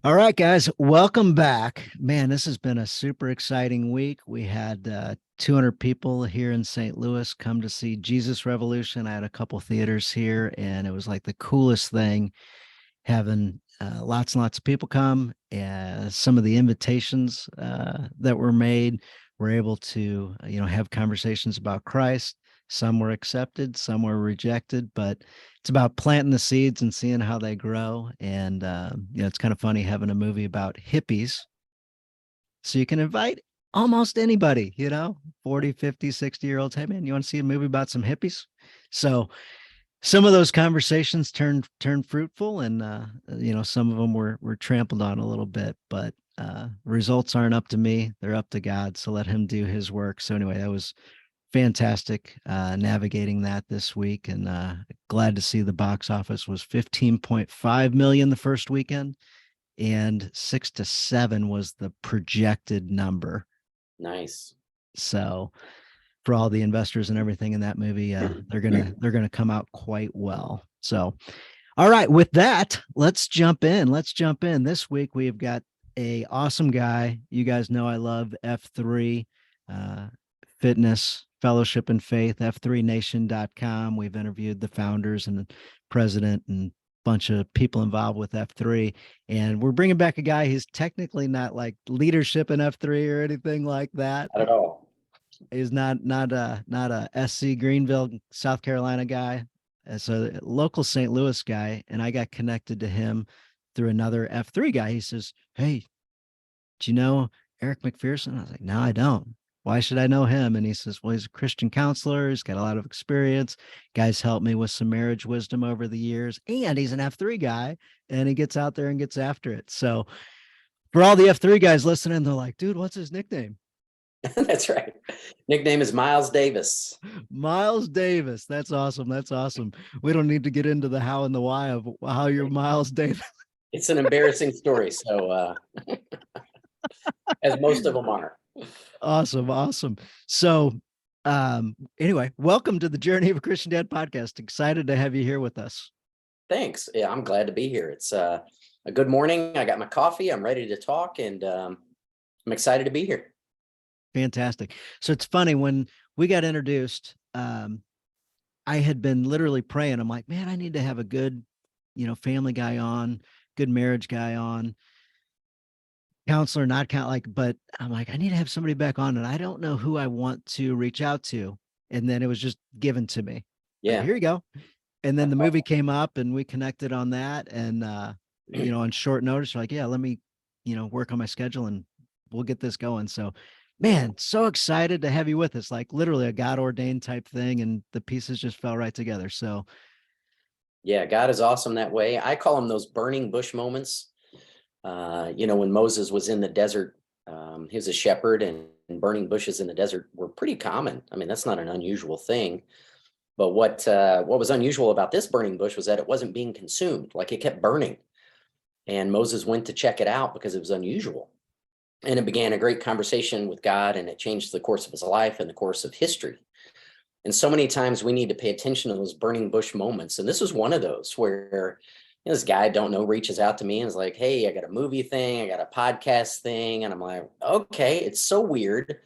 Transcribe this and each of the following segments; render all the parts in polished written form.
All right, guys, welcome back. Man, this has been a super exciting week. We had 200 people here in St. Louis come to see Jesus Revolution. I had a couple theaters here, and it was like the coolest thing having lots and lots of people come. Some of the invitations that were made were able to, have conversations about Christ. Some were accepted, some were rejected, but it's about planting the seeds and seeing how they grow. And, it's kind of funny having a movie about hippies. So you can invite almost anybody, 40, 50, 60-year olds. Hey, man, you want to see a movie about some hippies? So some of those conversations turned fruitful, and some of them were trampled on a little bit, but results aren't up to me, they're up to God, so let him do his work. So anyway, that was fantastic, navigating that this week, and glad to see the box office was 15.5 million the first weekend, and 6 to 7 was the projected number. Nice. So for all the investors and everything in that movie, they're gonna come out quite well. So, all right, with that, let's jump in. This week we've got a awesome guy. You guys know I love F3 fitness, fellowship, and faith. F3nation.com. We've interviewed the founders and the president and bunch of people involved with F3, and we're bringing back a guy who's technically not like leadership in F3 or anything like that. Not at all. He's not a SC Greenville, South Carolina guy. It's a local St. Louis guy, and I got connected to him through another F3 guy. He says, "Hey, do you know Eric McPherson?" I was like, "No, I don't. Why should I know him?" And he says, "Well, he's a Christian counselor. He's got a lot of experience. Guys helped me with some marriage wisdom over the years, and he's an F3 guy, and he gets out there and gets after it." So for all the F3 guys listening, they're like, "Dude, what's his nickname?" That's right. Nickname is Miles Davis. Miles Davis. That's awesome. That's awesome. We don't need to get into the how and the why of how you're Miles Davis. It's an embarrassing story. So, as most of them are. Awesome. Awesome. So, anyway, welcome to the Journey of a Christian Dad podcast. Excited to have you here with us. Thanks. Yeah, I'm glad to be here. It's a good morning. I got my coffee. I'm ready to talk, and I'm excited to be here. Fantastic. So it's funny, when we got introduced, I had been literally praying. I'm like, man, I need to have a good, family guy on, good marriage guy on, counselor, not count like, but I'm like, I need to have somebody back on, and I don't know who I want to reach out to. And then it was just given to me. Like, Yeah. here you go. And then the movie came up and we connected on that. And, on short notice, like, yeah, let me, work on my schedule and we'll get this going. So, man, so excited to have you with us. Like literally a God ordained type thing. And the pieces just fell right together. So, Yeah, God is awesome that way. I call them those burning bush moments. When Moses was in the desert, he was a shepherd, and burning bushes in the desert were pretty common. I mean, that's not an unusual thing. But what was unusual about this burning bush was that it wasn't being consumed, like it kept burning. And Moses went to check it out because it was unusual. And it began a great conversation with God, and it changed the course of his life and the course of history. And so many times we need to pay attention to those burning bush moments. And this was one of those where this guy I don't know reaches out to me and is like, "Hey, I got a movie thing, I got a podcast thing." And I'm like, okay, it's so weird.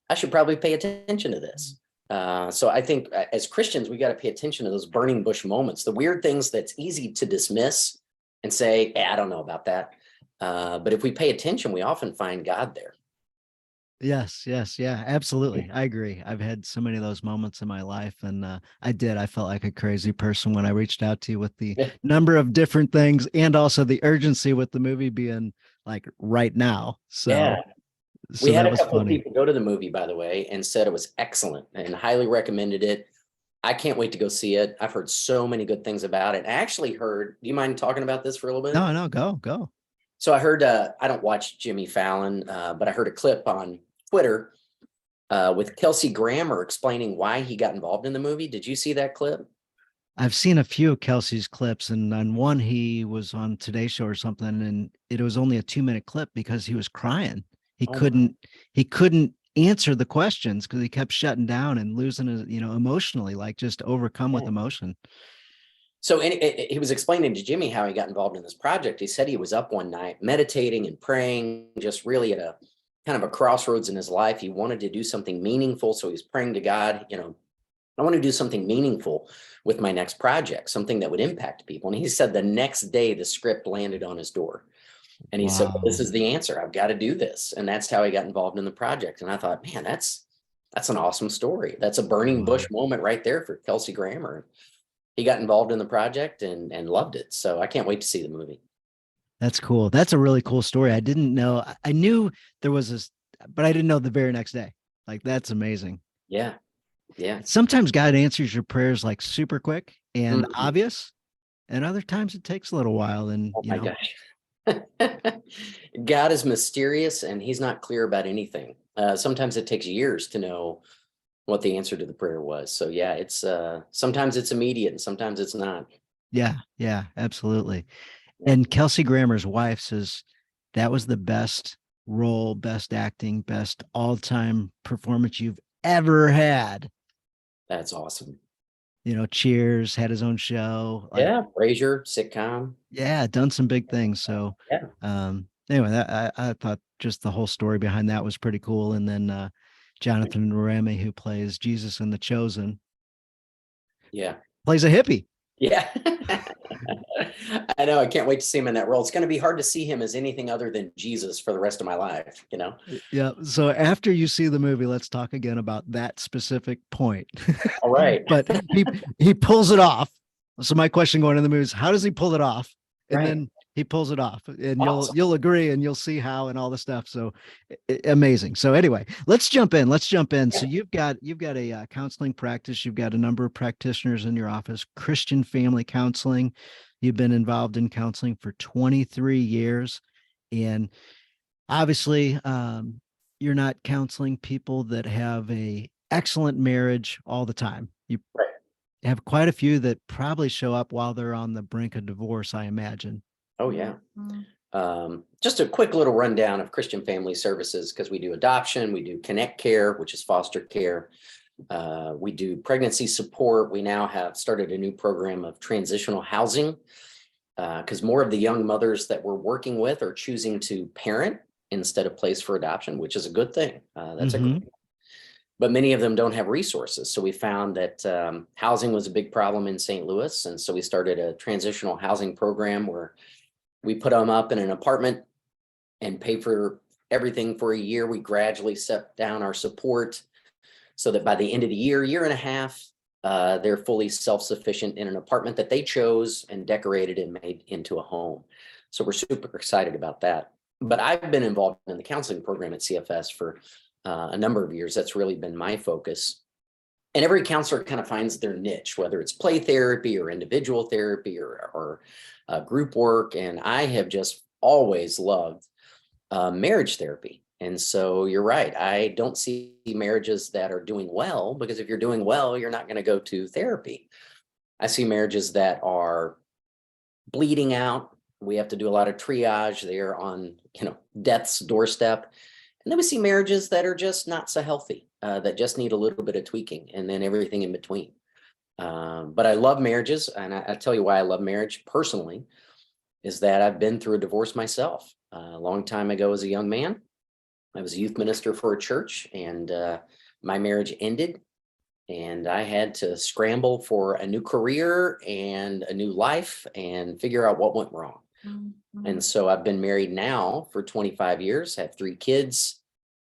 I should probably pay attention to this. So I think as Christians, we got to pay attention to those burning bush moments, the weird things that's easy to dismiss and say, "Hey, I don't know about that." But if we pay attention, we often find God there. yes, yes, yeah, absolutely. I agree. I've had so many of those moments in my life. And I felt like a crazy person when I reached out to you with the number of different things, and also the urgency with the movie being like right now. So, Yeah. so We had that a was couple of funny. people go to the movie, by the way, and said it was excellent and highly recommended it. I can't wait to go see it. I've heard so many good things about it. I actually heard, do you mind talking about this for a little bit? No, go. So I heard, I don't watch Jimmy Fallon, but I heard a clip on Twitter with Kelsey Grammer explaining why he got involved in the movie. Did you see that clip? I've seen a few of Kelsey's clips, and on one he was on Today Show or something, and it was only a 2-minute clip because he was crying. He Oh, couldn't he couldn't answer the questions because he kept shutting down and losing his, emotionally, like just overcome with yeah. emotion. So he was explaining to Jimmy how he got involved in this project. He said he was up one night meditating and praying, just really at a kind of a crossroads in his life. He wanted to do something meaningful. So he was praying to God, I want to do something meaningful with my next project, something that would impact people. And he said the next day the script landed on his door. And he said, well, this Wow. is the answer. I've got to do this. And that's how he got involved in the project. And I thought, man, that's an awesome story. That's a burning Wow. bush moment right there for Kelsey Grammer. He got involved in the project and loved it. So I can't wait to see the movie. That's cool. That's a really cool story. I didn't know. I knew there was this, but I didn't know the very next day. Like, that's amazing. Yeah. Yeah. Sometimes God answers your prayers like super quick and Mhm. obvious, and other times it takes a little while. And, Oh my gosh. God is mysterious and he's not clear about anything. Sometimes it takes years to know what the answer to the prayer was. So yeah, it's sometimes it's immediate and sometimes it's not. yeah, absolutely. Yeah. And Kelsey Grammer's wife says that was the best role, best acting, best all-time performance you've ever had. That's awesome. Cheers, had his own show. Like, Yeah. Frasier, sitcom. yeah, done some big things. So, Yeah. anyway, I thought just the whole story behind that was pretty cool. And then Jonathan Remi, who plays Jesus in The Chosen, Yeah. plays a hippie. Yeah. I know. I can't wait to see him in that role. It's going to be hard to see him as anything other than Jesus for the rest of my life. Yeah. So after you see the movie, let's talk again about that specific point. All right. But he pulls it off. So my question going in the movie is, how does he pull it off? And Right. then he pulls it off, and Awesome. you'll agree, and you'll see how, and all the stuff. So amazing. So anyway, let's jump in. So you've got a counseling practice. You've got a number of practitioners in your office. Christian Family Counseling. You've been involved in counseling for 23 years, and obviously, you're not counseling people that have a excellent marriage all the time. You Right. have quite a few that probably show up while they're on the brink of divorce, I imagine. Oh, yeah. Just a quick little rundown of Christian Family Services, because we do adoption, we do Connect Care, which is foster care. We do pregnancy support. We now have started a new program of transitional housing, because more of the young mothers that we're working with are choosing to parent instead of place for adoption, which is a good thing. That's a Mm-hmm. great, but many of them don't have resources. So we found that housing was a big problem in St. Louis. And so we started a transitional housing program where we put them up in an apartment and pay for everything for a year. We gradually step down our support so that by the end of the year and a half, they're fully self-sufficient in an apartment that they chose and decorated and made into a home. So we're super excited about that. But I've been involved in the counseling program at CFS for a number of years. That's really been my focus. And every counselor kind of finds their niche, whether it's play therapy or individual therapy or group work. And I have just always loved marriage therapy. And so you're right. I don't see marriages that are doing well, because if you're doing well, you're not going to go to therapy. I see marriages that are bleeding out. We have to do a lot of triage. They're on, death's doorstep. And then we see marriages that are just not so healthy, that just need a little bit of tweaking, and then everything in between. But I love marriages. And I tell you why I love marriage personally is that I've been through a divorce myself. A long time ago as a young man, I was a youth minister for a church, and my marriage ended. And I had to scramble for a new career and a new life and figure out what went wrong. And so I've been married now for 25 years, have 3 kids,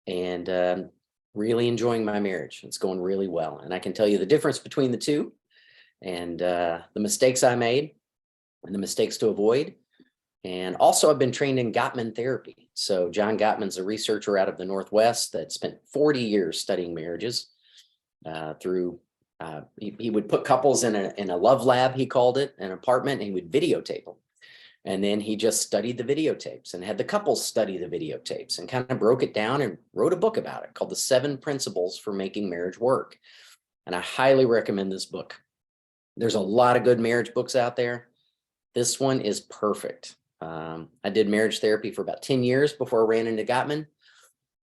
and really enjoying my marriage. It's going really well. And I can tell you the difference between the two, and the mistakes I made and the mistakes to avoid. And also I've been trained in Gottman therapy. So John Gottman's a researcher out of the Northwest that spent 40 years studying marriages through he would put couples in a love lab, he called it, an apartment, and he would videotape them. And then he just studied the videotapes and had the couples study the videotapes and kind of broke it down and wrote a book about it called The 7 Principles for Making Marriage Work. And I highly recommend this book. There's a lot of good marriage books out there. This one is perfect. I did marriage therapy for about 10 years before I ran into Gottman.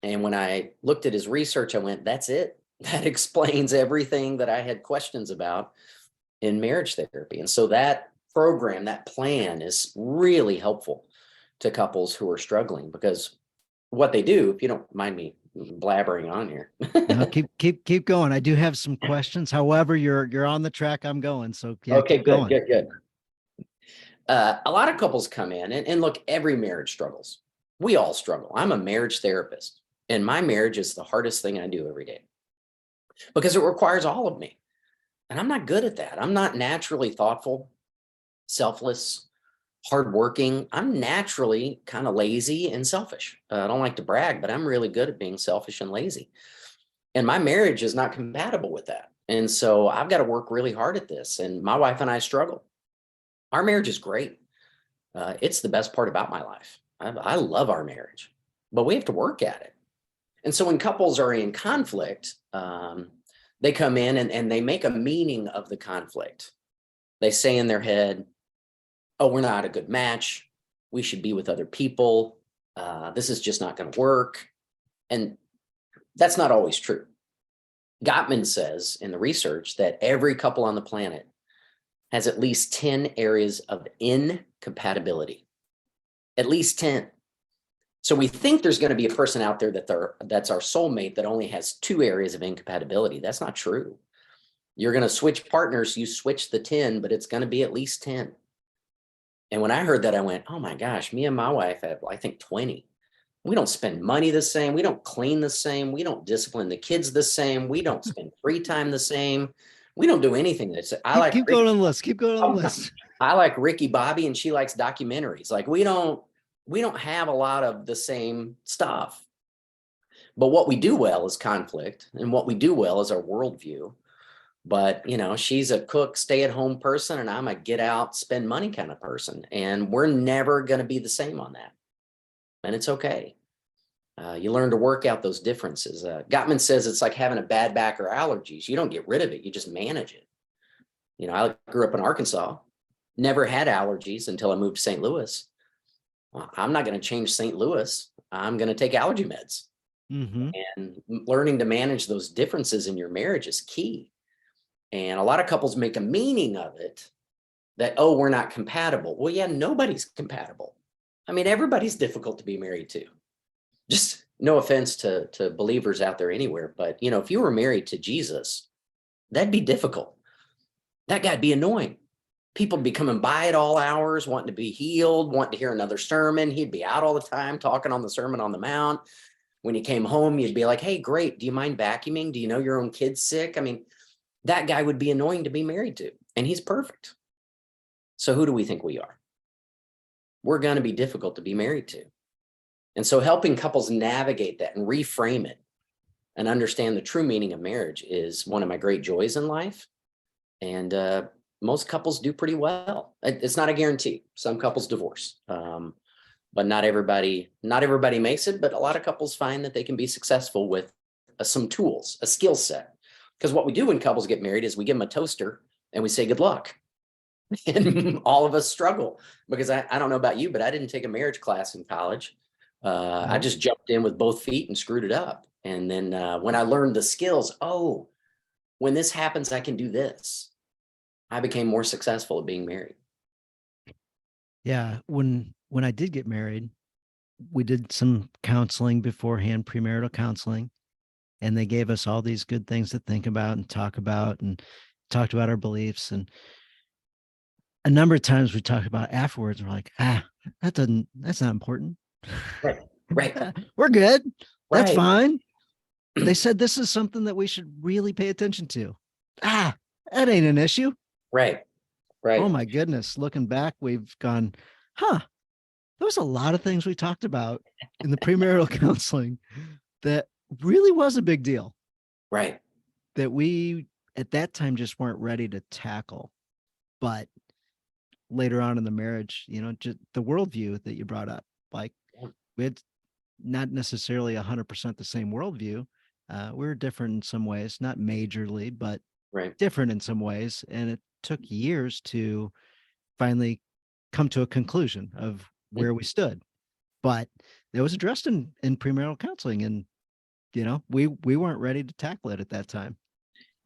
And when I looked at his research, I went, that's it. That explains everything that I had questions about. in marriage therapy. And so that program, that plan is really helpful to couples who are struggling, because what they do, if you don't mind me blabbering on here. No, keep going. I do have some questions. However, you're on the track I'm going. So yeah, Okay, keep good, going. good, good. A lot of couples come in and look, every marriage struggles. We all struggle. I'm a marriage therapist, and my marriage is the hardest thing I do every day because it requires all of me. And I'm not good at that. I'm not naturally thoughtful, selfless, hardworking. I'm naturally kind of lazy and selfish. I don't like to brag, but I'm really good at being selfish and lazy. And my marriage is not compatible with that. And so I've got to work really hard at this. And my wife and I struggle. Our marriage is great. It's the best part about my life. I love our marriage, but we have to work at it. And so when couples are in conflict, they come in and they make a meaning of the conflict. They say in their head, oh, we're not a good match. We should be with other people. This is just not going to work. And that's not always true. Gottman says in the research that every couple on the planet has at least 10 areas of incompatibility, at least 10. So we think there's going to be a person out there that's our soulmate that only has 2 areas of incompatibility. That's not true. You're going to switch partners, you switch the 10, but it's going to be at least 10. And when I heard that, I went, oh my gosh, me and my wife have, I think, 20. We don't spend money the same. We don't clean the same. We don't discipline the kids the same. We don't spend free time the same. We don't do anything that's, Keep going on the list. Keep going on the list. I like Ricky Bobby and she likes documentaries. Like we don't have a lot of the same stuff. But what we do well is conflict, and what we do well is our worldview. But she's a cook, stay-at-home person, and I'm a get out, spend money kind of person. And we're never going to be the same on that. And it's okay. You learn to work out those differences. Gottman says it's like having a bad back or allergies. You don't get rid of it, you just manage it. I grew up in Arkansas, never had allergies until I moved to St. Louis. Well, I'm not going to change St. Louis. I'm going to take allergy meds. Mm-hmm. And learning to manage those differences in your marriage is key. And a lot of couples make a meaning of it that, oh, we're not compatible. Well, yeah, nobody's compatible. I mean, everybody's difficult to be married to. Just no offense to believers out there anywhere, but if you were married to Jesus, that'd be difficult. That guy'd be annoying. People would be coming by at all hours, wanting to be healed, wanting to hear another sermon. He'd be out all the time talking on the Sermon on the Mount. When you came home, you'd be like, hey, great. Do you mind vacuuming? Do you know your own kid's sick? I mean, that guy would be annoying to be married to, and he's perfect. So who do we think we are? We're going to be difficult to be married to. And so helping couples navigate that and reframe it and understand the true meaning of marriage is one of my great joys in life. And most couples do pretty well. It's not a guarantee. Some couples divorce, but not everybody makes it. But a lot of couples find that they can be successful with some tools, a skill set. Because what we do when couples get married is we give them a toaster and we say good luck. And all of us struggle because I don't know about you, but I didn't take a marriage class in college. I just jumped in with both feet and screwed it up. And then when I learned the skills, oh, when this happens, I can do this. I became more successful at being married. Yeah. When I did get married, we did some counseling beforehand, premarital counseling, and they gave us all these good things to think about and talk about, and talked about our beliefs. And a number of times we talked about afterwards, we're like, that's not important. Right. Right. We're good. That's Right. fine. They said this is something that we should really pay attention to. That ain't an issue. Right. Right. Oh my goodness. Looking back, we've gone, there was a lot of things we talked about in the premarital counseling that really was a big deal. Right. That we at that time just weren't ready to tackle. But later on in the marriage, just the worldview that you brought up, like we had not necessarily 100% the same worldview. We're different in some ways, not majorly, but different in some ways. And it took years to finally come to a conclusion of where we stood. But it was addressed in premarital counseling, and we weren't ready to tackle it at that time.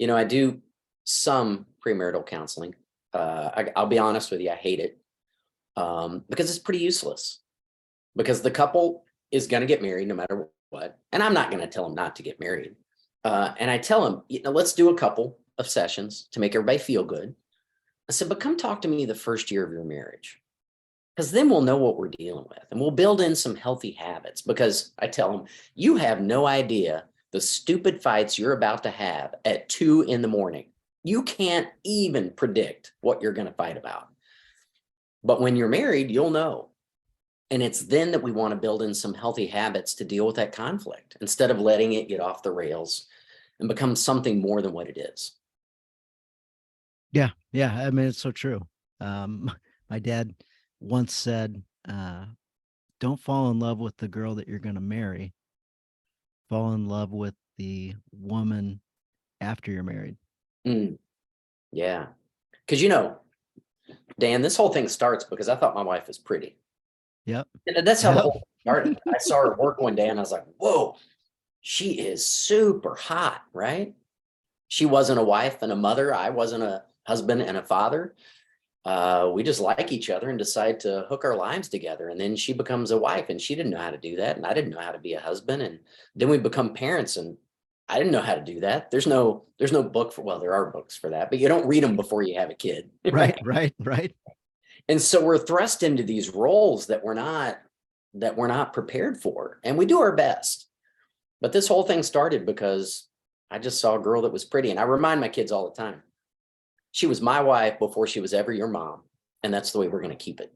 I do some premarital counseling. I'll be honest with you, I hate it because it's pretty useless. Because the couple is going to get married no matter what, and I'm not going to tell them not to get married. And I tell them, let's do a couple of sessions to make everybody feel good. I said, but come talk to me the first year of your marriage, because then we'll know what we're dealing with, and we'll build in some healthy habits. Because I tell them, you have no idea the stupid fights you're about to have at 2 a.m. You can't even predict what you're going to fight about. But when you're married, you'll know. And it's then that we want to build in some healthy habits to deal with that conflict instead of letting it get off the rails and become something more than what it is. Yeah. Yeah. I mean, it's so true. My dad once said, don't fall in love with the girl that you're going to marry. Fall in love with the woman after you're married. Yeah. Because, Dan, this whole thing starts because I thought my wife was pretty. Yep. And that's how the whole thing started. I saw her work one day and I was like, whoa, she is super hot, right? She wasn't a wife and a mother. I wasn't a husband and a father. We just like each other and decide to hook our lives together. And then she becomes a wife, and she didn't know how to do that. And I didn't know how to be a husband. And then we become parents, and I didn't know how to do that. There's no book for, well, there are books for that, but you don't read them before you have a kid. Right. And so we're thrust into these roles that we're not prepared for, and we do our best. But this whole thing started because I just saw a girl that was pretty. And I remind my kids all the time, she was my wife before she was ever your mom. And that's the way we're going to keep it.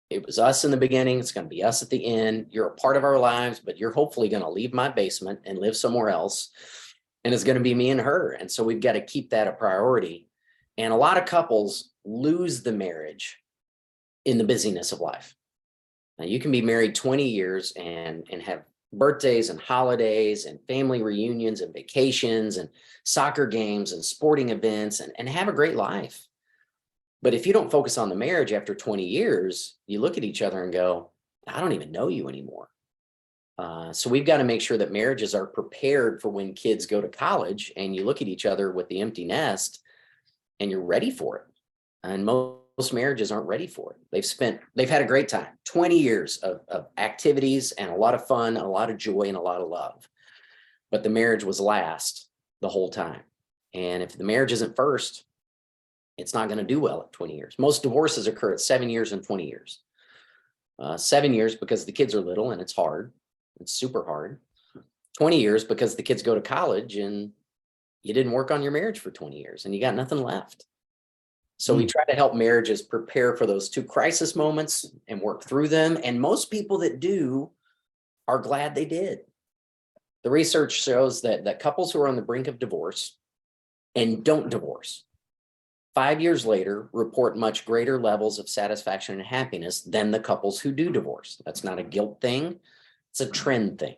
It was us in the beginning. It's going to be us at the end. You're a part of our lives, but you're hopefully going to leave my basement and live somewhere else. And it's going to be me and her. And so we've got to keep that a priority. And a lot of couples lose the marriage in the busyness of life. Now, you can be married 20 years and have birthdays and holidays and family reunions and vacations and soccer games and sporting events and have a great life. But if you don't focus on the marriage after 20 years, you look at each other and go, I don't even know you anymore. So we've got to make sure that marriages are prepared for when kids go to college, and you look at each other with the empty nest and you're ready for it. And most marriages aren't ready for it. They've had a great time, 20 years of activities and a lot of fun, a lot of joy, and a lot of love. But the marriage was last the whole time. And if the marriage isn't first, it's not going to do well at 20 years. Most divorces occur at 7 years and 20 years. 7 years because the kids are little and it's hard. It's super hard. 20 years because the kids go to college and you didn't work on your marriage for 20 years and you got nothing left. So we try to help marriages prepare for those two crisis moments and work through them. And most people that do are glad they did. The research shows that couples who are on the brink of divorce and don't divorce, 5 years later, report much greater levels of satisfaction and happiness than the couples who do divorce. That's not a guilt thing. It's a trend thing.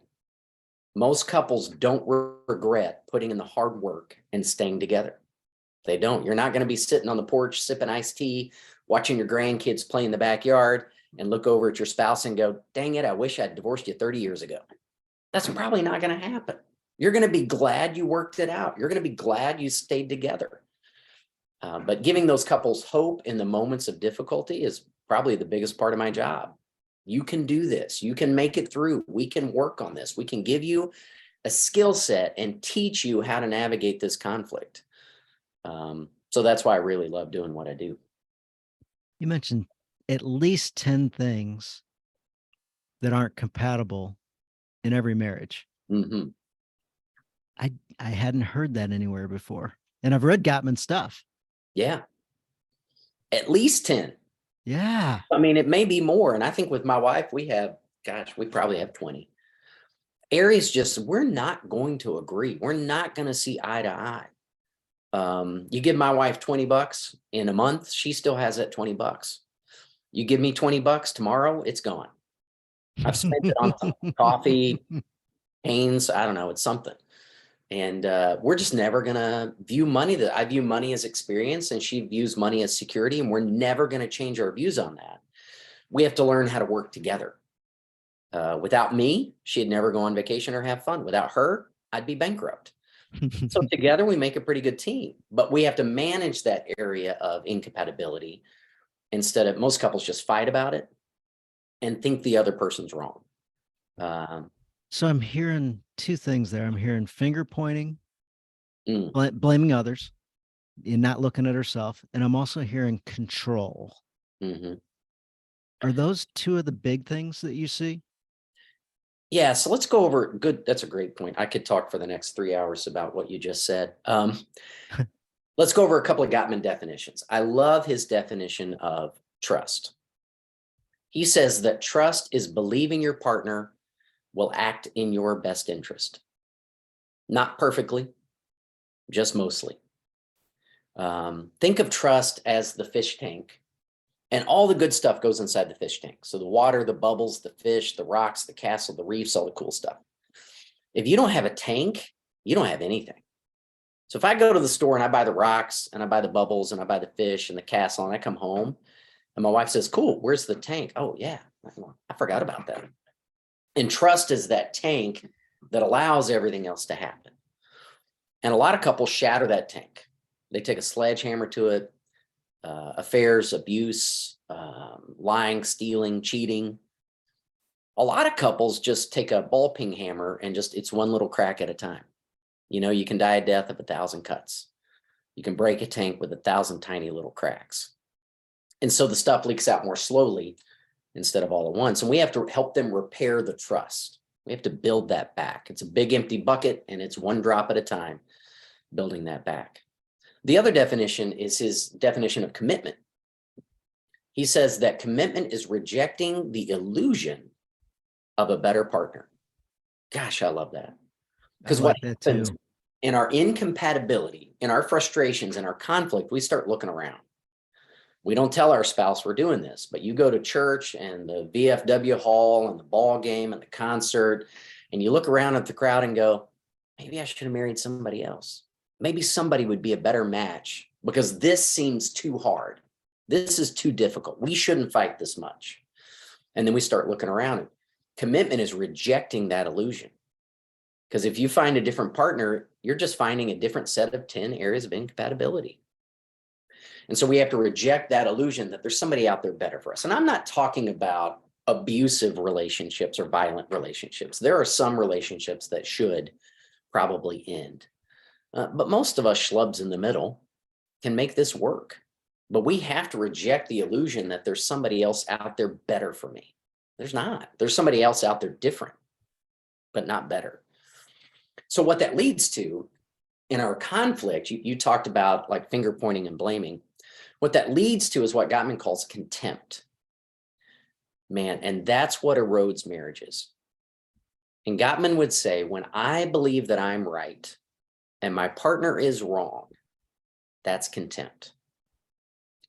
Most couples don't regret putting in the hard work and staying together. They don't. You're not going to be sitting on the porch, sipping iced tea, watching your grandkids play in the backyard and look over at your spouse and go, dang it, I wish I'd divorced you 30 years ago. That's probably not going to happen. You're going to be glad you worked it out. You're going to be glad you stayed together. But giving those couples hope in the moments of difficulty is probably the biggest part of my job. You can do this. You can make it through. We can work on this. We can give you a skill set and teach you how to navigate this conflict. So that's why I really love doing what I do. You mentioned at least 10 things that aren't compatible in every marriage. Mm-hmm. I hadn't heard that anywhere before. And I've read Gottman's stuff. Yeah. At least 10. Yeah. I mean, it may be more. And I think with my wife, we probably have 20 areas. Just, we're not going to agree. We're not going to see eye to eye. You give my wife $20 in a month, she still has that $20. You give me $20 tomorrow, it's gone. I've spent it on coffee, pains, I don't know, it's something. And we're just never gonna view money that I view money as experience, and she views money as security, and we're never gonna change our views on that. We have to learn how to work together. Without me, she'd never go on vacation or have fun. Without her, I'd be bankrupt. So together we make a pretty good team, but we have to manage that area of incompatibility instead of most couples just fight about it and think the other person's wrong. So I'm hearing two things there. I'm hearing finger pointing, Mm, blaming others, and not looking at herself. And I'm also hearing control. mhm. Are those two of the big things that you see? Yeah, so let's go over good. That's a great point. I could talk for the next 3 hours about what you just said. Let's go over a couple of Gottman definitions. I love his definition of trust. He says that trust is believing your partner will act in your best interest. Not perfectly, just mostly. Think of trust as the fish tank, and all the good stuff goes inside the fish tank. So the water, the bubbles, the fish, the rocks, the castle, the reefs, all the cool stuff. If you don't have a tank, you don't have anything. So if I go to the store and I buy the rocks and I buy the bubbles and I buy the fish and the castle and I come home and my wife says, cool, where's the tank? Oh, yeah, I forgot about that. And trust is that tank that allows everything else to happen. And a lot of couples shatter that tank. They take a sledgehammer to it, affairs, abuse, lying, stealing, cheating. A lot of couples just take a ball peen hammer and just, it's one little crack at a time. You know, you can die a death of 1,000 cuts. You can break a tank with 1,000 tiny little cracks. And so the stuff leaks out more slowly instead of all at once. And we have to help them repair the trust. We have to build that back. It's a big empty bucket and it's one drop at a time, building that back. The other definition is his definition of commitment. He says that commitment is rejecting the illusion of a better partner. Gosh, I love that. Because what That happens too. in our incompatibility, in our frustrations, in our conflict, we start looking around. We don't tell our spouse we're doing this, but you go to church and the VFW hall and the ball game and the concert, and you look around at the crowd and go, maybe I should have married somebody else. Maybe somebody would be a better match because this seems too hard. This is too difficult. We shouldn't fight this much. And then we start looking around. And commitment is rejecting that illusion. Because if you find a different partner, you're just finding a different set of 10 areas of incompatibility. And so we have to reject that illusion that there's somebody out there better for us. And I'm not talking about abusive relationships or violent relationships. There are some relationships that should probably end. But most of us schlubs in the middle can make this work. But we have to reject the illusion that there's somebody else out there better for me. There's not. There's somebody else out there different, but not better. So what that leads to in our conflict, you talked about like finger pointing and blaming. What that leads to is what Gottman calls contempt. Man, and that's what erodes marriages. And Gottman would say, when I believe that I'm right and my partner is wrong, that's contempt.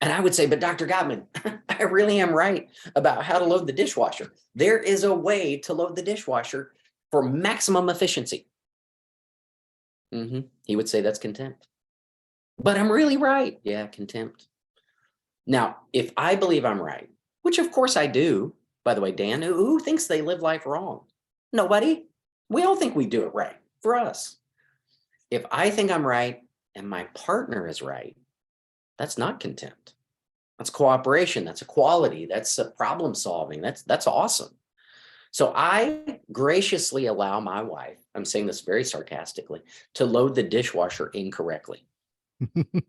And I would say, but Dr. Gottman, I really am right about how to load the dishwasher. There is a way to load the dishwasher for maximum efficiency. He would say that's contempt. But I'm really right. Yeah, contempt. Now, if I believe I'm right, which of course I do, by the way, Dan, who thinks they live life wrong? Nobody. We all think we do it right for us. If I think I'm right and my partner is right, that's not contempt. That's cooperation. That's equality. That's problem solving. That's awesome. So I graciously allow my wife, I'm saying this very sarcastically, to load the dishwasher incorrectly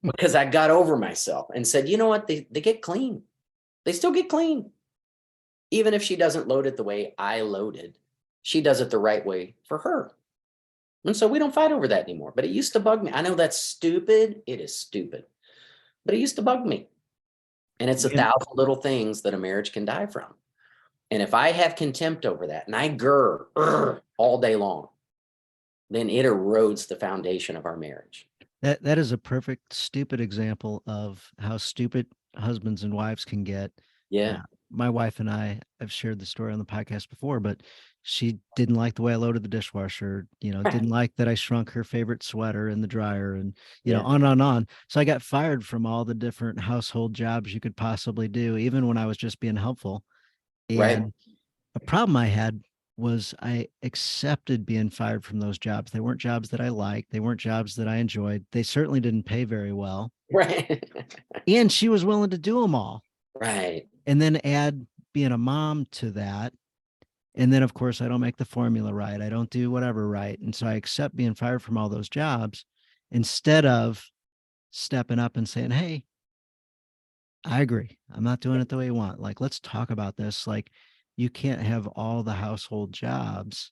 because I got over myself and said, you know what? They get clean. They still get clean. Even if she doesn't load it the way I loaded, she does it the right way for her. And so we don't fight over that anymore. But it used to bug me. I know that's stupid. It is stupid. But it used to bug me. And it's 1,000 little things that a marriage can die from. And if I have contempt over that and I all day long, then it erodes the foundation of our marriage. That is a perfect stupid example of how stupid husbands and wives can get. Yeah. My wife and I have shared the story on the podcast before, but she didn't like the way I loaded the dishwasher, didn't like that I shrunk her favorite sweater in the dryer and, on and on. So I got fired from all the different household jobs you could possibly do, even when I was just being helpful. Right. And a problem I had was I accepted being fired from those jobs. They weren't jobs that I liked. They weren't jobs that I enjoyed. They certainly didn't pay very well. Right. And she was willing to do them all. Right. And then add being a mom to that. And then, of course, I don't make the formula right. I don't do whatever right. And so I accept being fired from all those jobs instead of stepping up and saying, hey, I agree. I'm not doing it the way you want. Like, let's talk about this. Like, you can't have all the household jobs.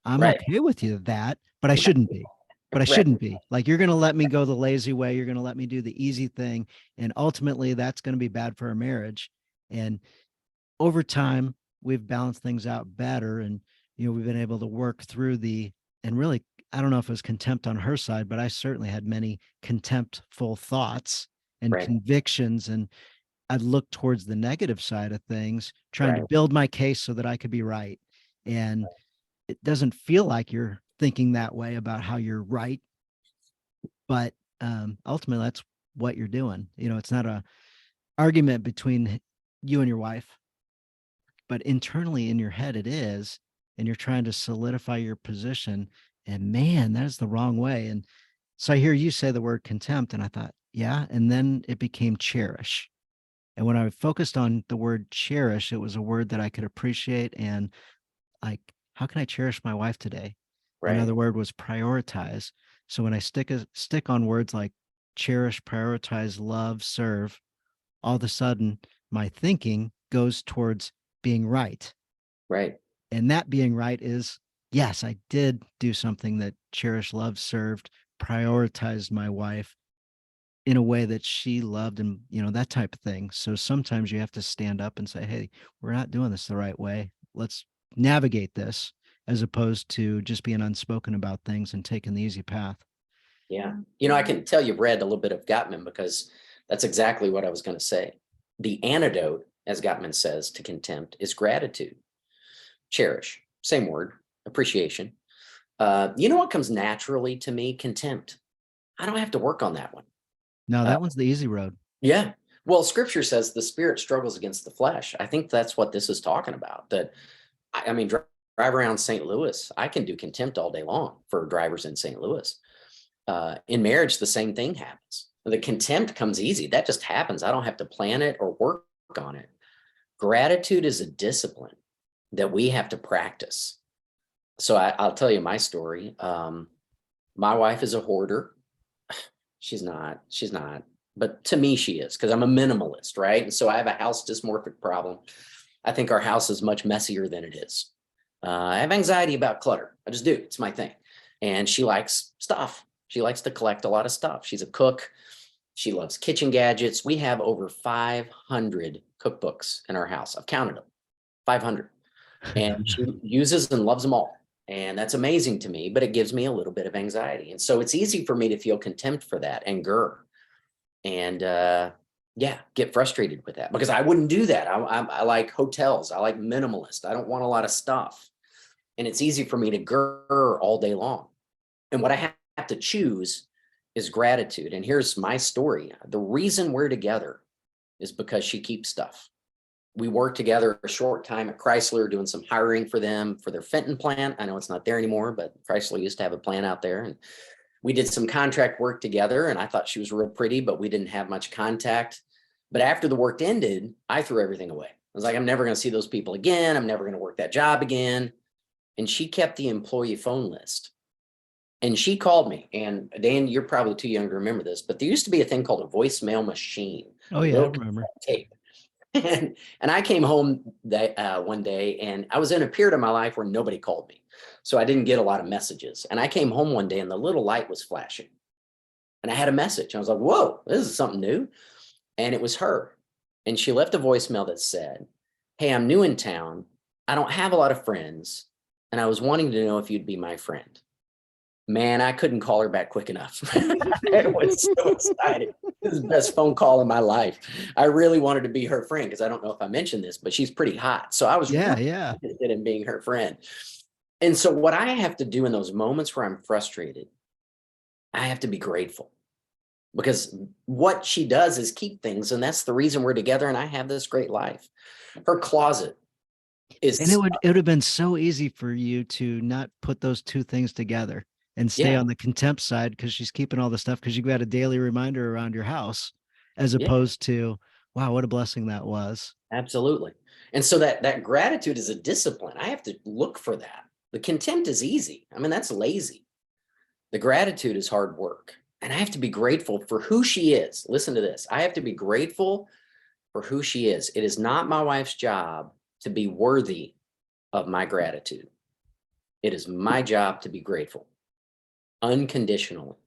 I'm Right. okay with you that, but I shouldn't be. But I Right. shouldn't be. Like, you're going to let me go the lazy way. You're going to let me do the easy thing. And ultimately, that's going to be bad for our marriage. And over time, we've balanced things out better. And, we've been able to work through and really, I don't know if it was contempt on her side, but I certainly had many contemptful thoughts and Right. convictions. And I'd look towards the negative side of things, trying to Right. build my case so that I could be right. And it doesn't feel like you're thinking that way about how you're right, but ultimately that's what you're doing. It's not a argument between you and your wife, but internally in your head it is, and you're trying to solidify your position. And man, that is the wrong way. And so I hear you say the word contempt, and I thought, yeah. And then it became cherish. And when I focused on the word cherish, it was a word that I could appreciate. And like, how can I cherish my wife today? Right. Another word was prioritize. So when I stick on words like cherish, prioritize, love, serve, all of a sudden my thinking goes towards being right. Right. And that being right is, yes, I did do something that cherished, loved, served, prioritized my wife in a way that she loved, and that type of thing. So sometimes you have to stand up and say, hey, we're not doing this the right way. Let's navigate this, as opposed to just being unspoken about things and taking the easy path. Yeah. I can tell you've read a little bit of Gottman, because that's exactly what I was going to say. The antidote, as Gottman says, to contempt is gratitude. Cherish, same word, appreciation. You know what comes naturally to me? Contempt. I don't have to work on that one. No, Uh, that one's the easy road. yeah. Well, scripture says the spirit struggles against the flesh. I think that's what this is talking about. That, I mean, drive around St. Louis. I can do contempt all day long for drivers in St. Louis. In marriage, the same thing happens. The contempt comes easy. That just happens. I don't have to plan it or work on it. Gratitude is a discipline that we have to practice. So I'll tell you my story. My wife is a hoarder. She's not, but to me, she is, because I'm a minimalist, right? And so I have a house dysmorphic problem. I think our house is much messier than it is. I have anxiety about clutter. I just do. It's my thing. And she likes stuff. She likes to collect a lot of stuff. She's a cook. She loves kitchen gadgets. We have over 500 cookbooks in our house. I've counted them, 500. And she uses and loves them all. And that's amazing to me, but it gives me a little bit of anxiety. And so it's easy for me to feel contempt for that, anger, and yeah, get frustrated with that, because I wouldn't do that. I like hotels. I like minimalist. I don't want a lot of stuff. And it's easy for me to grr all day long. And what I have to choose is gratitude. And here's my story. The reason we're together is because she keeps stuff. We worked together a short time at Chrysler doing some hiring for them for their Fenton plant. I know it's not there anymore, but Chrysler used to have a plant out there. And we did some contract work together, and I thought she was real pretty, but we didn't have much contact. But after the work ended, I threw everything away. I was like, I'm never going to see those people again. I'm never going to work that job again. And she kept the employee phone list. And she called me. And Dan, you're probably too young to remember this, but there used to be a thing called a voicemail machine, Oh a yeah, I little remember. tape. And I came home that one day, and I was in a period of my life where nobody called me. So I didn't get a lot of messages. And I came home one day and the little light was flashing. And I had a message. I was like, whoa, this is something new. And it was her. And she left a voicemail that said, hey, I'm new in town. I don't have a lot of friends. And I was wanting to know if you'd be my friend. Man, I couldn't call her back quick enough. I was so excited. This is the best phone call in my life. I really wanted to be her friend, because I don't know if I mentioned this, but she's pretty hot. So I was Yeah, really yeah. interested in being her friend. And so what I have to do in those moments where I'm frustrated, I have to be grateful, because what she does is keep things. And that's the reason we're together. And I have this great life. Her closet. And it is, would have been so easy for you to not put those two things together and stay yeah, on the contempt side because she's keeping all the stuff because you got a daily reminder around your house, as yeah, opposed to, wow, what a blessing that was. absolutely. And so that gratitude is a discipline. I have to look for that. The contempt is easy. I mean, that's lazy. The gratitude is hard work. And I have to be grateful for who she is. Listen to this. I have to be grateful for who she is. It is not my wife's job to be worthy of my gratitude. It is my job to be grateful unconditionally.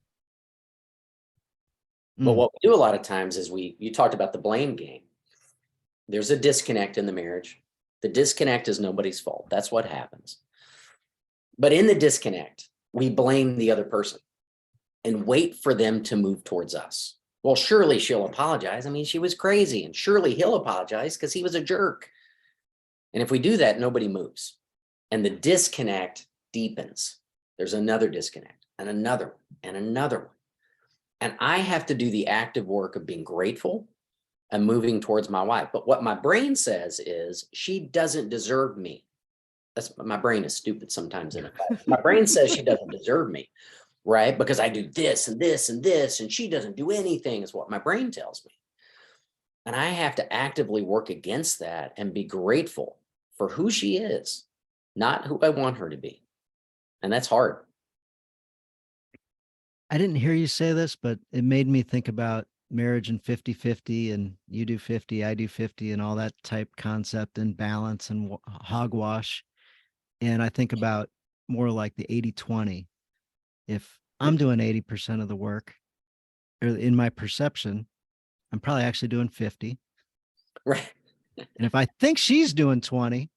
But Mm. what we do a lot of times is you talked about the blame game. There's a disconnect in the marriage. The disconnect is nobody's fault. That's what happens. But in the disconnect, we blame the other person and wait for them to move towards us. Well, surely she'll apologize. I mean, she was crazy, and surely he'll apologize because he was a jerk. And if we do that, nobody moves. And the disconnect deepens. There's another disconnect and another one and another one. And I have to do the active work of being grateful and moving towards my wife. But what my brain says is she doesn't deserve me. That's, my brain is stupid sometimes in a fight. My brain says she doesn't deserve me, right? Because I do this and this and this, and she doesn't do anything, is what my brain tells me. And I have to actively work against that and be grateful for who she is, not who I want her to be. And that's hard. I didn't hear you say this, but it made me think about marriage and 50-50 and you do 50, I do 50 and all that type concept and balance and hogwash. And I think about more like the 80-20. If I'm doing 80% of the work, or in my perception, I'm probably actually doing 50. Right. And if I think she's doing 20,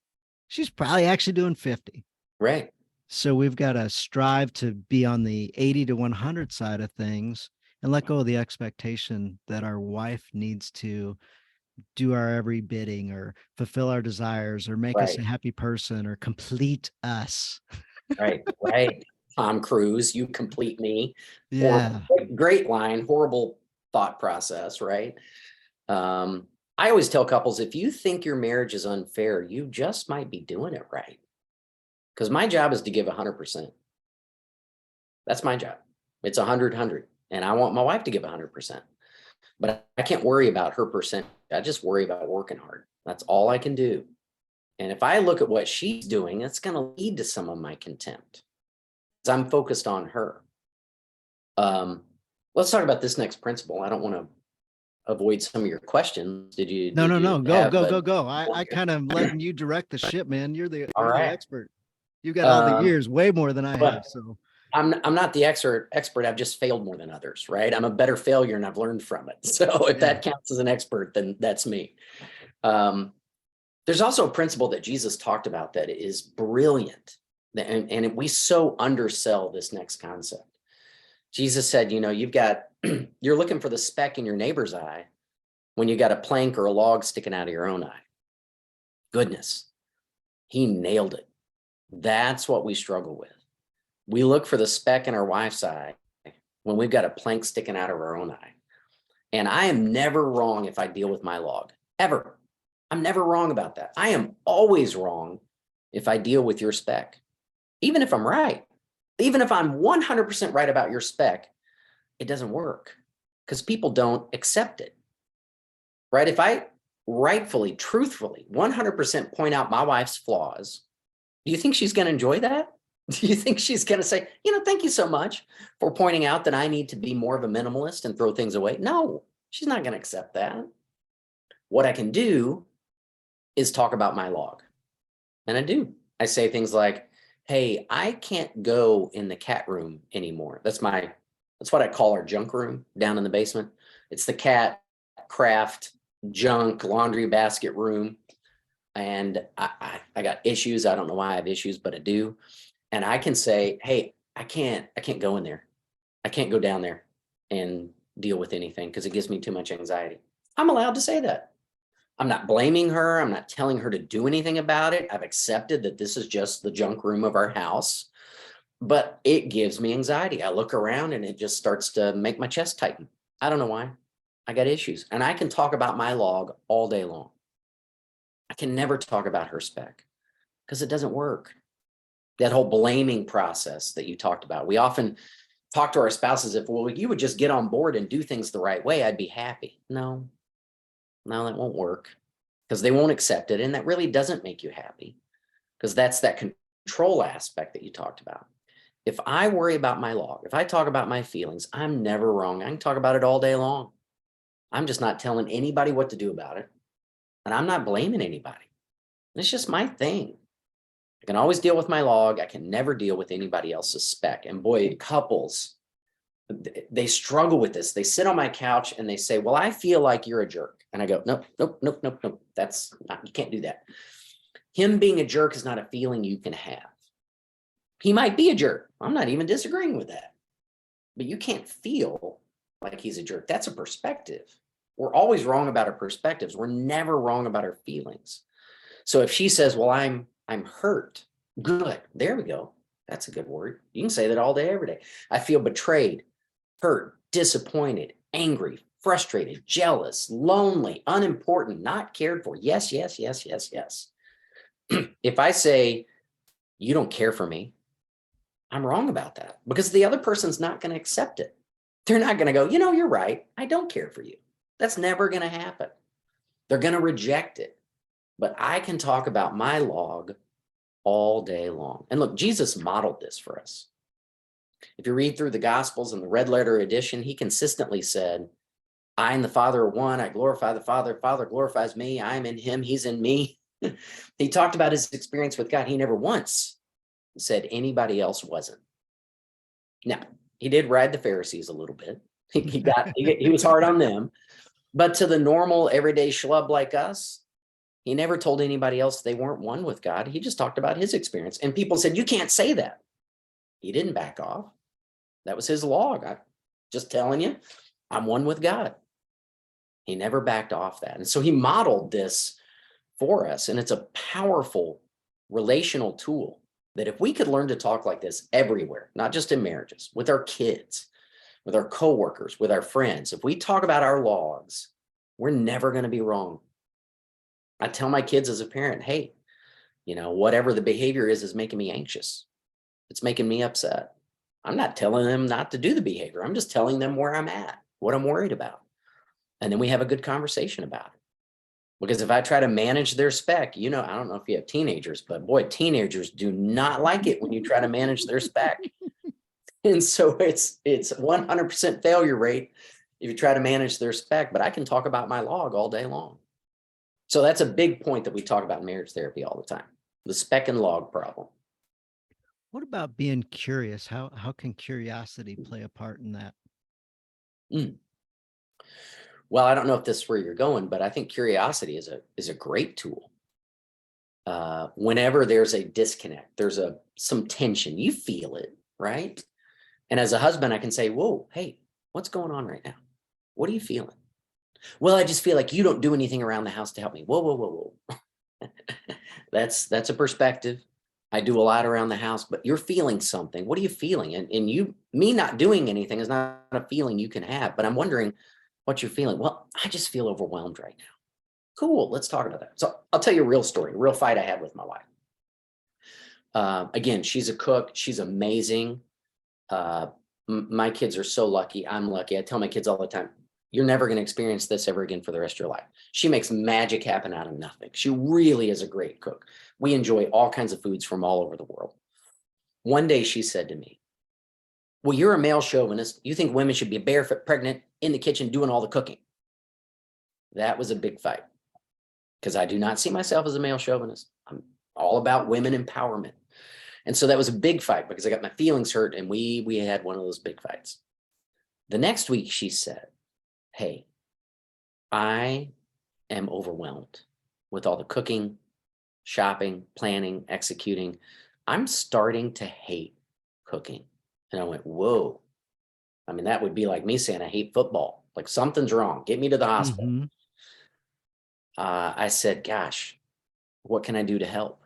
she's probably actually doing 50. Right. So we've got to strive to be on the 80 to 100 side of things and let go of the expectation that our wife needs to do our every bidding or fulfill our desires or make us Right. a happy person or complete us. Right. Right. Tom Cruise, you complete me. Horrible. Yeah. Great line, horrible thought process, right? I always tell couples, if you think your marriage is unfair, you just might be doing it right. Because my job is to give 100%. That's my job. It's 100. And I want my wife to give 100%. But I can't worry about her percent. I just worry about working hard. That's all I can do. And if I look at what she's doing, it's going to lead to some of my contempt. Because I'm focused on her. Let's talk about this next principle. I don't want to avoid some of your questions. Did you No, did no, you no. Go, have go, a go, go. I kind of letting you direct the ship, man. all You're the right? expert. You got all the Um, years, way more than I have. but So I'm not the expert. I've just failed more than others, right? I'm a better failure and I've learned from it. So if yeah. that counts as an expert, then that's me. Um, there's also a principle that Jesus talked about that is brilliant. And we so undersell this next concept. Jesus said, you've got, you're looking for the speck in your neighbor's eye when you got a plank or a log sticking out of your own eye. Goodness, he nailed it. That's what we struggle with. We look for the speck in our wife's eye when we've got a plank sticking out of our own eye. And I am never wrong if I deal with my log, ever. I'm never wrong about that. I am always wrong if I deal with your speck, even if I'm right. Even if I'm 100% right about your speck, it doesn't work because people don't accept it, right? If I rightfully, truthfully, 100% point out my wife's flaws, do you think she's going to enjoy that? Do you think she's going to say, thank you so much for pointing out that I need to be more of a minimalist and throw things away? No, she's not going to accept that. What I can do is talk about my log. And I do. I say things like, hey, I can't go in the cat room anymore. That's what I call our junk room down in the basement. It's the cat craft junk laundry basket room. And I got issues. I don't know why I have issues, but I do. And I can say, hey, I can't go in there. I can't go down there and deal with anything because it gives me too much anxiety. I'm allowed to say that. I'm not blaming her. I'm not telling her to do anything about it. I've accepted that this is just the junk room of our house, but it gives me anxiety. I look around and it just starts to make my chest tighten. I don't know why. I got issues and I can talk about my log all day long. I can never talk about her speck. because it doesn't work. That whole blaming process that you talked about. We often talk to our spouses if, well, you would just get on board and do things the right way, I'd be happy. No, that won't work because they won't accept it. And that really doesn't make you happy because that's that control aspect that you talked about. If I worry about my log, if I talk about my feelings, I'm never wrong. I can talk about it all day long. I'm just not telling anybody what to do about it. And I'm not blaming anybody. It's just my thing. I can always deal with my log. I can never deal with anybody else's spec. And boy, couples, they struggle with this. They sit on my couch and they say, well, I feel like you're a jerk. And I go, nope, nope, nope, nope, nope. That's not, you can't do that. Him being a jerk is not a feeling you can have. He might be a jerk. I'm not even disagreeing with that. But you can't feel like he's a jerk. That's a perspective. We're always wrong about our perspectives. We're never wrong about our feelings. So if she says, well, I'm hurt. Good. There we go. That's a good word. You can say that all day, every day. I feel betrayed, hurt, disappointed, angry, frustrated, jealous, lonely, unimportant, not cared for. Yes, yes, yes, yes, yes. If I say, you don't care for me, I'm wrong about that because the other person's not going to accept it. They're not going to go, you're right. I don't care for you. That's never going to happen. They're going to reject it. But I can talk about my log all day long. And look, Jesus modeled this for us. If you read through the Gospels and the red letter edition, he consistently said, I and the Father are one. I glorify the Father. Father glorifies me. I'm in him. He's in me. He talked about his experience with God. He never once said anybody else wasn't. Now, he did ride the Pharisees a little bit. He was hard on them. But to the normal, everyday schlub like us, he never told anybody else they weren't one with God. He just talked about his experience. And people said, you can't say that. He didn't back off. That was his log. I'm just telling you, I'm one with God. He never backed off that. And so he modeled this for us. And it's a powerful relational tool that if we could learn to talk like this everywhere, not just in marriages, with our kids, with our coworkers, with our friends, if we talk about our logs, we're never going to be wrong. I tell my kids as a parent, hey, whatever the behavior is making me anxious. It's making me upset. I'm not telling them not to do the behavior. I'm just telling them where I'm at, what I'm worried about. And then we have a good conversation about it. Because if I try to manage their spec, I don't know if you have teenagers, but boy, teenagers do not like it when you try to manage their spec. And so it's 100% failure rate if you try to manage their spec, but I can talk about my log all day long. So that's a big point that we talk about in marriage therapy all the time, the spec and log problem. What about being curious? How can curiosity play a part in that? Well, I don't know if this is where you're going, but I think curiosity is a great tool. Whenever there's a disconnect, there's some tension, you feel it, right? And as a husband, I can say, whoa, hey, what's going on right now? What are you feeling? Well, I just feel like you don't do anything around the house to help me. Whoa, whoa, whoa, whoa. That's a perspective. I do a lot around the house, but you're feeling something. What are you feeling? And me not doing anything is not a feeling you can have, but I'm wondering what you're feeling. Well, I just feel overwhelmed right now. Cool. Let's talk about that. So I'll tell you a real story, a real fight I had with my wife. Again, she's a cook. She's amazing. My kids are so lucky. I'm lucky. I tell my kids all the time, you're never going to experience this ever again for the rest of your life. She makes magic happen out of nothing. She really is a great cook. We enjoy all kinds of foods from all over the world. One day she said to me, well, you're a male chauvinist. You think women should be barefoot, pregnant, in the kitchen, doing all the cooking. That was a big fight because I do not see myself as a male chauvinist. I'm all about women empowerment. And so that was a big fight because I got my feelings hurt and we had one of those big fights. The next week she said, hey, I am overwhelmed with all the cooking, shopping, planning, executing. I'm starting to hate cooking. And I went, whoa. I mean, that would be like me saying I hate football. Like something's wrong. Get me to the hospital. Mm-hmm. I said, gosh, what can I do to help?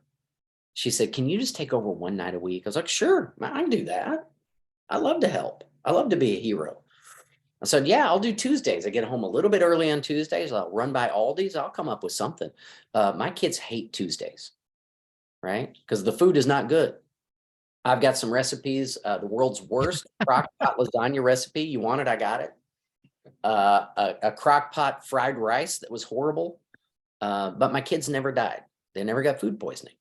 She said, can you just take over one night a week? I was like, sure, I can do that. I love to help. I love to be a hero. I said, yeah, I'll do Tuesdays. I get home a little bit early on Tuesdays. I'll run by Aldi's. I'll come up with something. My kids hate Tuesdays. right? Because the food is not good. I've got some recipes, the world's worst crock pot lasagna recipe. You want it? I got it. A crock pot fried rice that was horrible. But my kids never died. They never got food poisoning.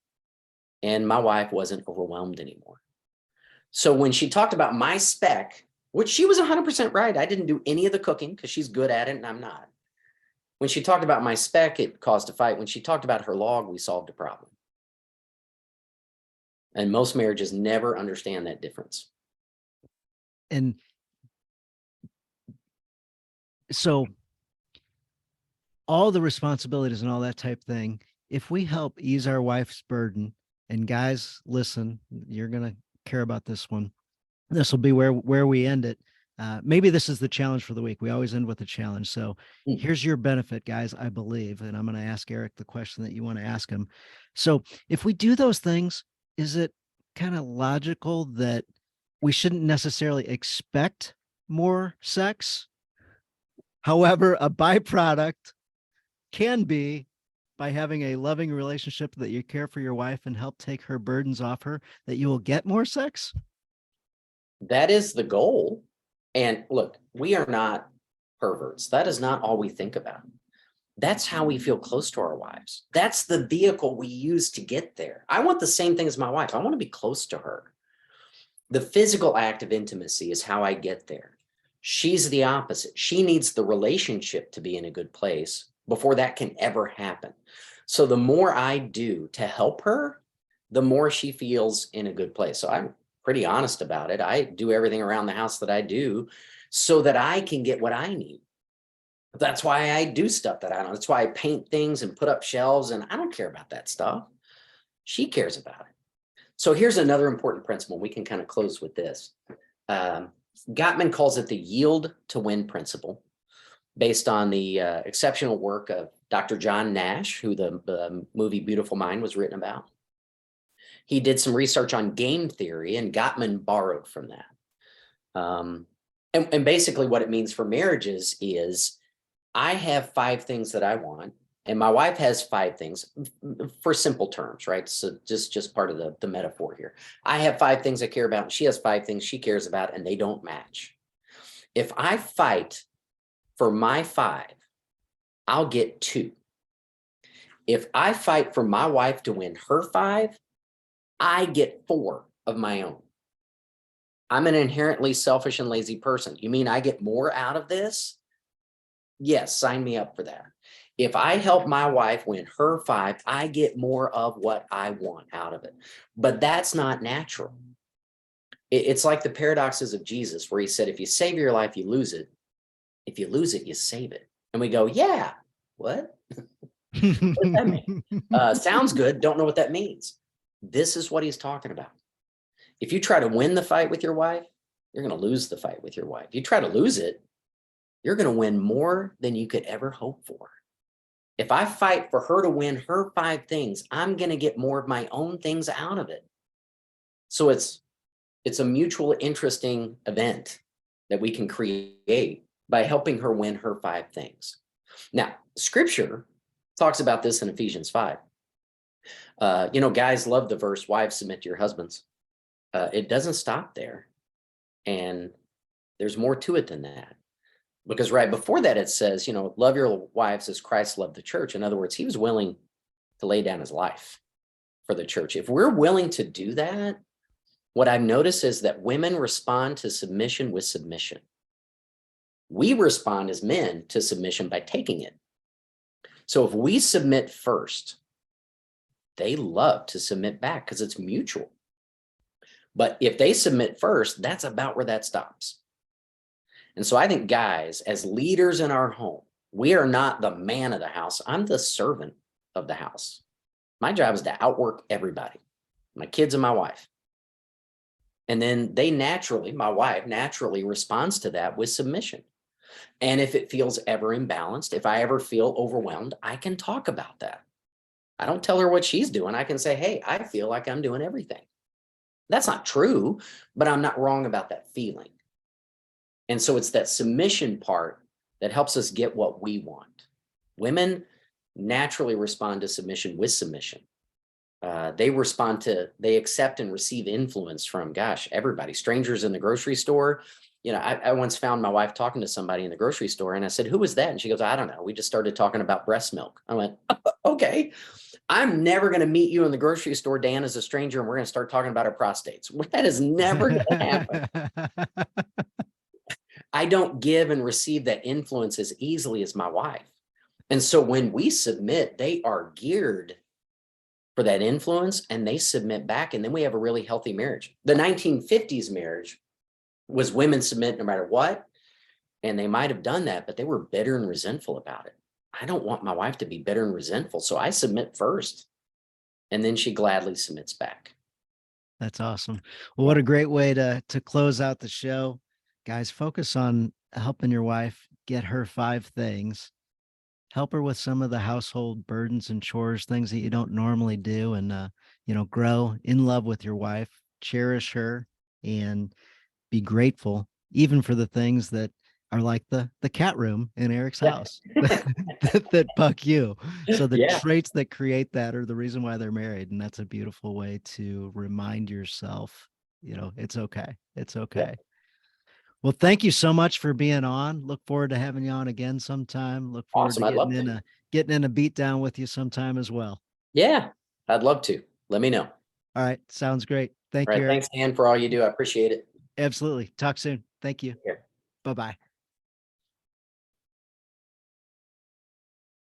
And my wife wasn't overwhelmed anymore. So when she talked about my spec, which she was 100% right, I didn't do any of the cooking because she's good at it and I'm not. When she talked about my spec, it caused a fight. When she talked about her log, we solved a problem. And most marriages never understand that difference. And so all the responsibilities and all that type thing, if we help ease our wife's burden, and guys, listen, you're going to care about this one. This will be where we end it. Maybe this is the challenge for the week. We always end with a challenge. So here's your benefit, guys, I believe. And I'm going to ask Eric the question that you want to ask him. So if we do those things, is it kind of logical that we shouldn't necessarily expect more sex? However, a byproduct can be, by having a loving relationship, that you care for your wife and help take her burdens off her, that you will get more sex? That is the goal. And look, we are not perverts. That is not all we think about. That's how we feel close to our wives. That's the vehicle we use to get there. I want the same thing as my wife. I want to be close to her. The physical act of intimacy is how I get there. She's the opposite. She needs the relationship to be in a good place before that can ever happen. So the more I do to help her, the more she feels in a good place. So I'm pretty honest about it. I do everything around the house that I do so that I can get what I need. That's why I do stuff that I don't. That's why I paint things and put up shelves, and I don't care about that stuff. She cares about it. So here's another important principle. We can kind of close with this. Gottman calls it the yield to win principle, based on the exceptional work of Dr. John Nash, who the movie Beautiful Mind was written about. He did some research on game theory, and Gottman borrowed from that. And basically what it means for marriages is I have 5 things that I want, and my wife has 5 things, for simple terms, right? So just part of the metaphor here. I have 5 things I care about, and she has 5 things she cares about, and they don't match. If I fight for my 5, I'll get 2. If I fight for my wife to win her 5, I get 4 of my own. I'm an inherently selfish and lazy person. You mean I get more out of this? Yes, sign me up for that. If I help my wife win her 5, I get more of what I want out of it. But that's not natural. It's like the paradoxes of Jesus, where he said, if you save your life, you lose it. If you lose it, you save it. And we go, yeah, what? What does that mean? Sounds good. Don't know what that means. This is what he's talking about. If you try to win the fight with your wife, you're going to lose the fight with your wife. If you try to lose it, you're going to win more than you could ever hope for. If I fight for her to win her 5 things, I'm going to get more of my own things out of it. So it's a mutual interesting event that we can create by helping her win her 5 things. Now, scripture talks about this in Ephesians 5. Guys love the verse, wives, submit to your husbands. It doesn't stop there. And there's more to it than that. Because right before that, it says, love your wives as Christ loved the church. In other words, he was willing to lay down his life for the church. If we're willing to do that, what I've noticed is that women respond to submission with submission. We respond as men to submission by taking it. So if we submit first, they love to submit back because it's mutual. But if they submit first, that's about where that stops. And so I think, guys, as leaders in our home, we are not the man of the house. I'm the servant of the house. My job is to outwork everybody, my kids and my wife. And then my wife naturally responds to that with submission. And if it feels ever imbalanced, if I ever feel overwhelmed, I can talk about that. I don't tell her what she's doing. I can say, hey, I feel like I'm doing everything. That's not true, but I'm not wrong about that feeling. And so it's that submission part that helps us get what we want. Women naturally respond to submission with submission. they accept and receive influence from, gosh, everybody, strangers in the grocery store. I once found my wife talking to somebody in the grocery store, and I said, "Who was that?" And she goes, "I don't know. We just started talking about breast milk." I went, "Okay, I'm never going to meet you in the grocery store, Dan, as a stranger, and we're going to start talking about our prostates." That is never going to happen. I don't give and receive that influence as easily as my wife. And so when we submit, they are geared for that influence, and they submit back. And then we have a really healthy marriage. The 1950s marriage was women submit no matter what. And they might have done that, but they were bitter and resentful about it. I don't want my wife to be bitter and resentful. So I submit first, and then she gladly submits back. That's awesome. Well, what a great way to close out the show. Guys, focus on helping your wife get her 5 things. Help her with some of the household burdens and chores, things that you don't normally do, and grow in love with your wife, cherish her, and be grateful even for the things that are like the cat room in Eric's house that buck you. So the Yeah. traits that create that are the reason why they're married. And that's a beautiful way to remind yourself, it's okay. It's okay. Well, thank you so much for being on. Look forward to having you on again sometime. Look forward to Awesome. I'd love to. getting in a beat down with you sometime as well. Yeah, I'd love to. Let me know. All right. Sounds great. Thank All you, right. Eric. Thanks, Dan, for all you do. I appreciate it. Absolutely. Talk soon. Thank you. Take care. Bye-bye.